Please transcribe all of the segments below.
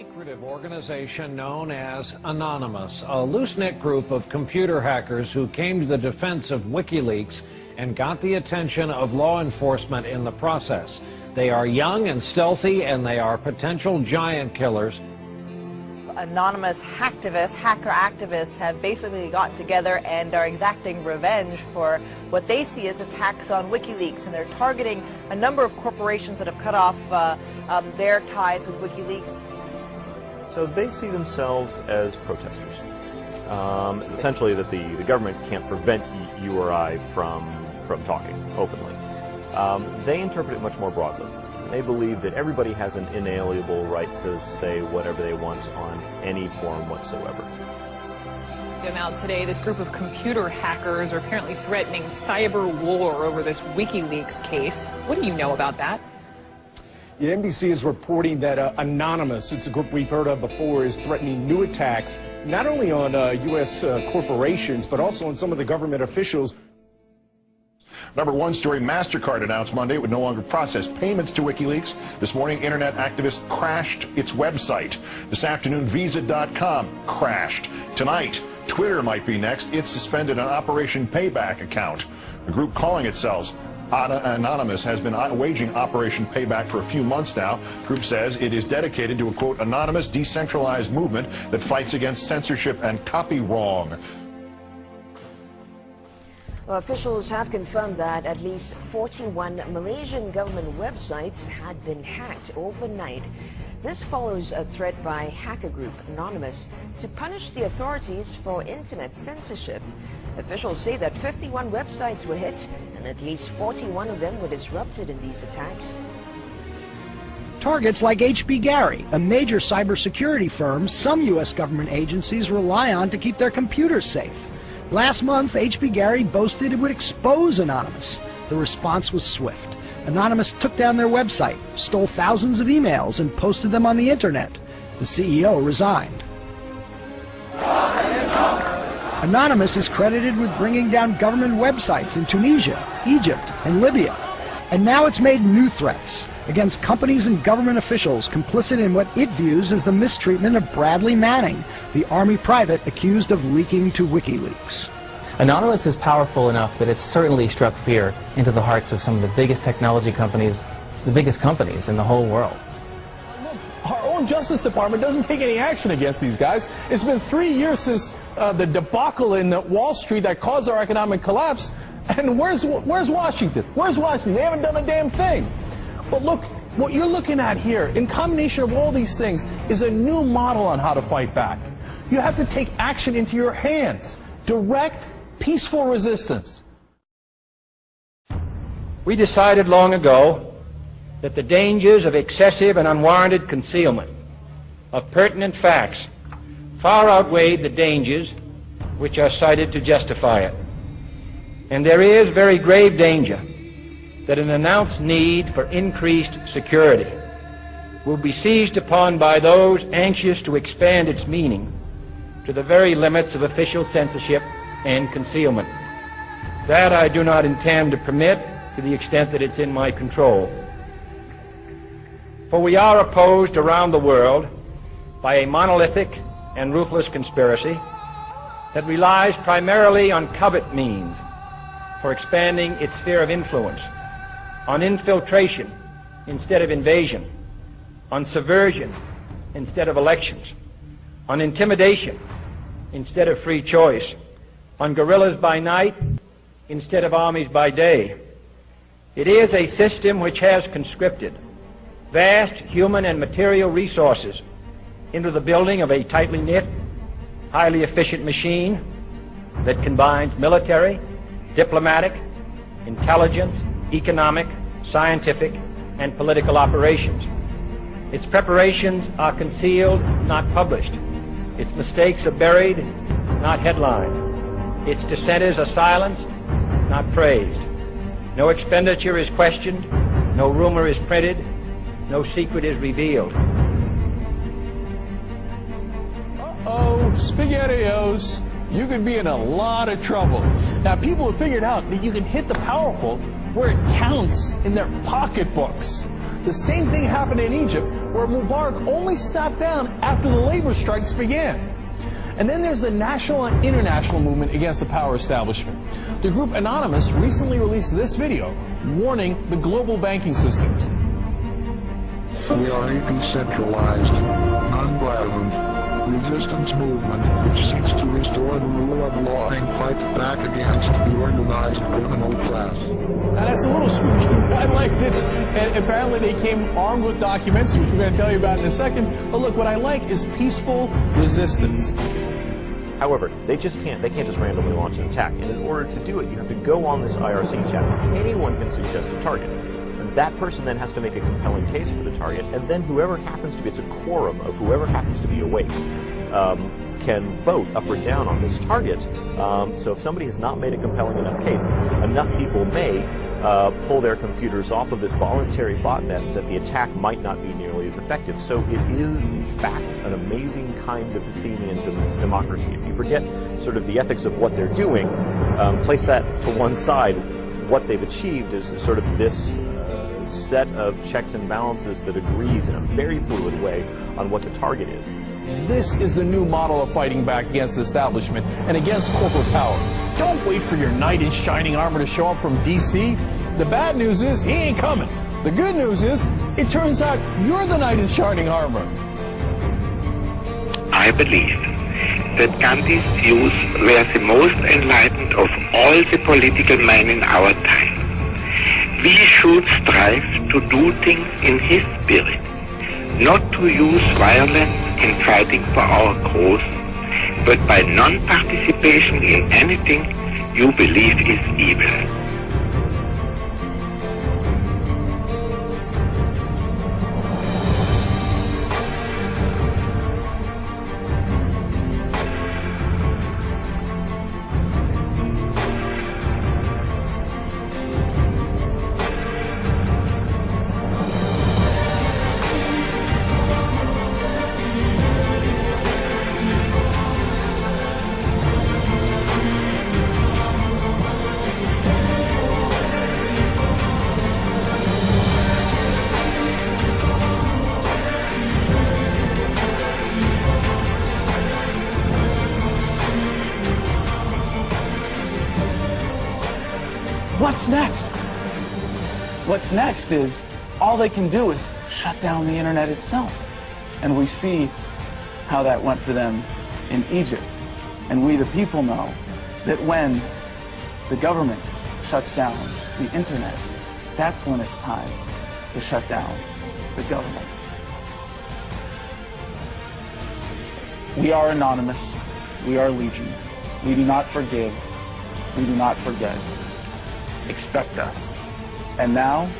secretive organization known as Anonymous, a loose-knit group of computer hackers who came to the defense of WikiLeaks and got the attention of law enforcement in the process. They are young and stealthy, and they are potential giant killers. Anonymous hacker activists have basically gotten together and are exacting revenge for what they see as attacks on WikiLeaks, and they're targeting a number of corporations that have cut off their ties with WikiLeaks. So they see themselves as protesters. Essentially that the government can't prevent you or I from talking openly. They interpret it much more broadly. They believe that everybody has an inalienable right to say whatever they want on any forum whatsoever. Now today, this group of computer hackers are apparently threatening cyber war over this WikiLeaks case. What do you know about that? Yeah, NBC is reporting that Anonymous, it's a group we've heard of before, is threatening new attacks not only on U.S. corporations, but also on some of the government officials. Number one story, MasterCard announced Monday it would no longer process payments to WikiLeaks. This morning, internet activists crashed its website. This afternoon, Visa.com crashed. Tonight, Twitter might be next. It suspended an Operation Payback account. The group calling itself Anonymous has been waging Operation Payback for a few months now. The group says it is dedicated to a, quote, anonymous, decentralized movement that fights against censorship and copy wrong. Well, officials have confirmed that at least 41 Malaysian government websites had been hacked overnight. This follows a threat by hacker group Anonymous to punish the authorities for internet censorship. Officials say that 51 websites were hit and at least 41 of them were disrupted in these attacks. Targets like HB Gary, a major cybersecurity firm some U.S. government agencies rely on to keep their computers safe. Last month, HB Gary boasted it would expose Anonymous. The response was swift. Anonymous took down their website, stole thousands of emails, and posted them on the internet. The CEO resigned. Anonymous is credited with bringing down government websites in Tunisia, Egypt, and Libya. And now it's made new threats against companies and government officials complicit in what it views as the mistreatment of Bradley Manning, the Army private accused of leaking to WikiLeaks. Anonymous is powerful enough that it's certainly struck fear into the hearts of some of the biggest technology companies, the biggest companies in the whole world. Our own Justice Department doesn't take any action against these guys. It's been 3 years since the debacle in Wall Street that caused our economic collapse. And where's Washington? Where's Washington? They haven't done a damn thing. But look, what you're looking at here, in combination of all these things, is a new model on how to fight back. You have to take action into your hands. Direct, peaceful resistance. We decided long ago that the dangers of excessive and unwarranted concealment of pertinent facts far outweighed the dangers which are cited to justify it. And there is very grave danger that an announced need for increased security will be seized upon by those anxious to expand its meaning to the very limits of official censorship and concealment. That I do not intend to permit to the extent that it's in my control. For we are opposed around the world by a monolithic and ruthless conspiracy that relies primarily on covert means for expanding its sphere of influence, on infiltration instead of invasion, on subversion instead of elections, on intimidation instead of free choice, on guerrillas by night instead of armies by day. It is a system which has conscripted vast human and material resources into the building of a tightly knit, highly efficient machine that combines military, diplomatic, intelligence, economic, scientific, and political operations. Its preparations are concealed, not published. Its mistakes are buried, not headlined. Its dissenters are silenced, not praised. No expenditure is questioned, no rumor is printed, no secret is revealed. Uh-oh, SpaghettiOs. You could be in a lot of trouble. Now, people have figured out that you can hit the powerful where it counts in their pocketbooks. The same thing happened in Egypt, where where Mubarak only stepped down after the labor strikes began. And then there's the national and international movement against the power establishment. The group Anonymous recently released this video warning the global banking systems. We are a decentralized, non-violent resistance movement which seeks to restore the rule of law and fight back against the organized criminal class. Now that's a little spooky. I liked it. And apparently they came armed with documents, which we're going to tell you about in a second. But look, what I like is peaceful resistance. However, they can't just randomly launch an attack. And in order to do it, you have to go on this IRC chat. Anyone can suggest a target. And that person then has to make a compelling case for the target, and then whoever happens to be, it's a quorum of whoever happens to be awake, can vote up or down on this target. So if somebody has not made a compelling enough case, enough people may pull their computers off of this voluntary botnet that the attack might not be nearly as effective. So it is, in fact, an amazing kind of Athenian democracy. If you forget sort of the ethics of what they're doing, place that to one side, what they've achieved is sort of this set of checks and balances that agrees in a very fluid way on what the target is. This is the new model of fighting back against the establishment and against corporate power. Don't wait for your knight in shining armor to show up from D.C. The bad news is he ain't coming. The good news is it turns out you're the knight in shining armor. I believe that Gandhi's views were the most enlightened of all the political men in our time. We should strive to do things in his spirit, not to use violence in fighting for our cause, but by non-participation in anything you believe is evil. What's next? What's next is all they can do is shut down the internet itself. And we see how that went for them in Egypt. And we, the people, know that when the government shuts down the internet, that's when it's time to shut down the government. We are Anonymous. We are Legion. We do not forgive. We do not forget. Expect us. And now,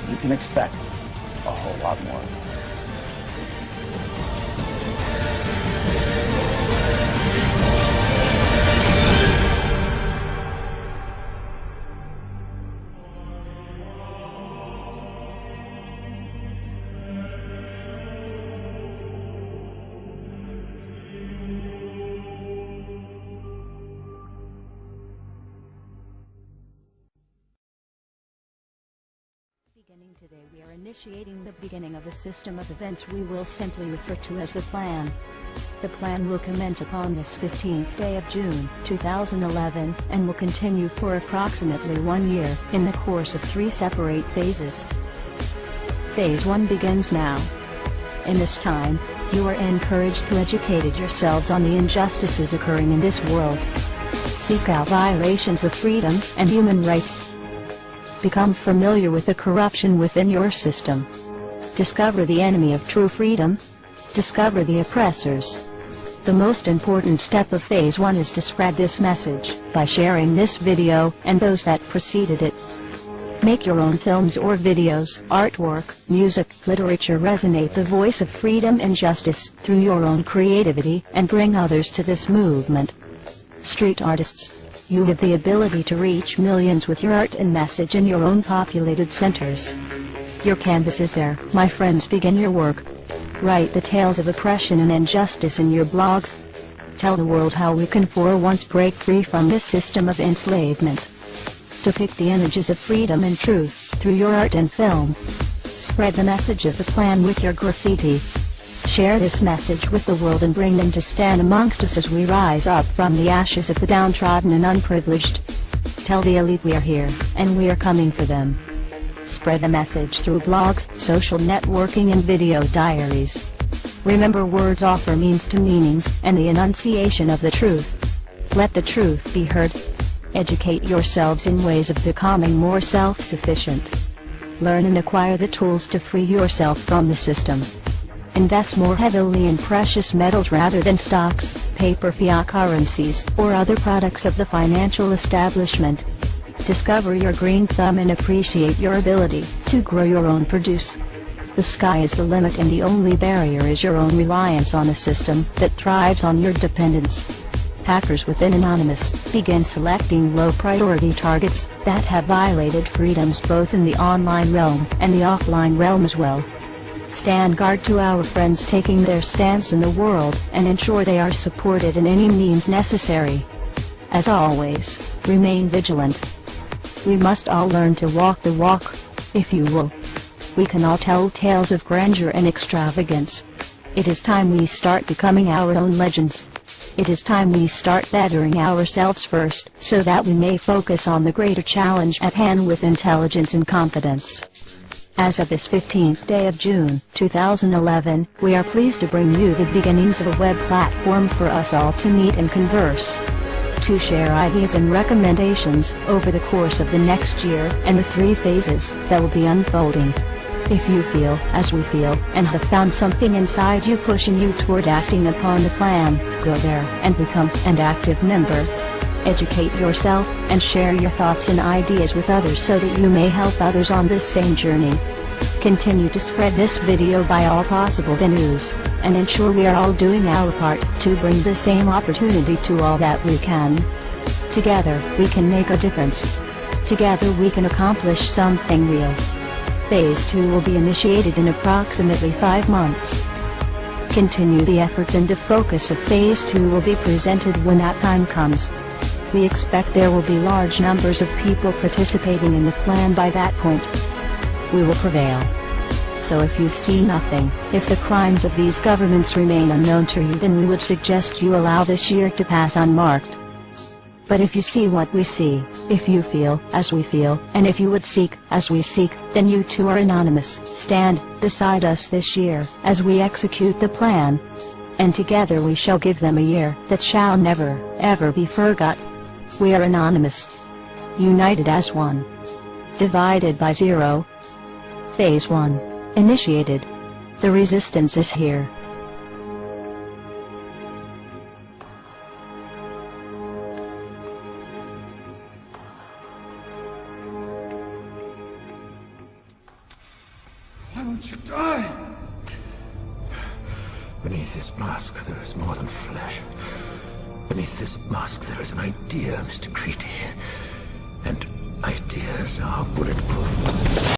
you can expect a whole lot more. Today we are initiating the beginning of a system of events we will simply refer to as the Plan. The Plan will commence upon this 15th day of June, 2011, and will continue for approximately 1 year, in the course of 3 separate phases. Phase 1 begins now. In this time, you are encouraged to educate yourselves on the injustices occurring in this world. Seek out violations of freedom and human rights. Become familiar with the corruption within your system. Discover the enemy of true freedom. Discover the oppressors. The most important step of Phase 1 is to spread this message by sharing this video and those that preceded it. Make your own films or videos, artwork, music, literature resonate the voice of freedom and justice through your own creativity and bring others to this movement. Street artists, you have the ability to reach millions with your art and message in your own populated centers. Your canvas is there, my friends. Begin your work. Write the tales of oppression and injustice in your blogs. Tell the world how we can for once break free from this system of enslavement. Depict the images of freedom and truth through your art and film. Spread the message of the plan with your graffiti. Share this message with the world and bring them to stand amongst us as we rise up from the ashes of the downtrodden and unprivileged. Tell the elite we are here, and we are coming for them. Spread the message through blogs, social networking and video diaries. Remember, words offer means to meanings, and the enunciation of the truth. Let the truth be heard. Educate yourselves in ways of becoming more self-sufficient. Learn and acquire the tools to free yourself from the system. Invest more heavily in precious metals rather than stocks, paper fiat currencies, or other products of the financial establishment. Discover your green thumb and appreciate your ability to grow your own produce. The sky is the limit, and the only barrier is your own reliance on a system that thrives on your dependence. Hackers within Anonymous begin selecting low-priority targets that have violated freedoms both in the online realm and the offline realm as well. Stand guard to our friends taking their stance in the world, and ensure they are supported in any means necessary. As always, remain vigilant. We must all learn to walk the walk, if you will. We can all tell tales of grandeur and extravagance. It is time we start becoming our own legends. It is time we start bettering ourselves first, so that we may focus on the greater challenge at hand with intelligence and confidence. As of this 15th day of June, 2011, we are pleased to bring you the beginnings of a web platform for us all to meet and converse. To share ideas and recommendations over the course of the next year and the 3 phases that will be unfolding. If you feel, as we feel, and have found something inside you pushing you toward acting upon the plan, go there and become an active member. Educate yourself, and share your thoughts and ideas with others so that you may help others on this same journey. Continue to spread this video by all possible venues, and ensure we are all doing our part to bring the same opportunity to all that we can. Together, we can make a difference. Together we can accomplish something real. Phase 2 will be initiated in approximately 5 months. Continue the efforts, and the focus of Phase 2 will be presented when that time comes. We expect there will be large numbers of people participating in the plan by that point. We will prevail. So if you see nothing, if the crimes of these governments remain unknown to you, then we would suggest you allow this year to pass unmarked. But if you see what we see, if you feel as we feel, and if you would seek as we seek, then you too are anonymous. Stand beside us this year as we execute the plan. And together we shall give them a year that shall never, ever be forgot. We are anonymous. United as one. Divided by zero. Phase 1. Initiated. The resistance is here. Why won't you die? Beneath this mask there is more than flesh. Beneath this mask there is an idea, Mr. Creedy. And ideas are bulletproof.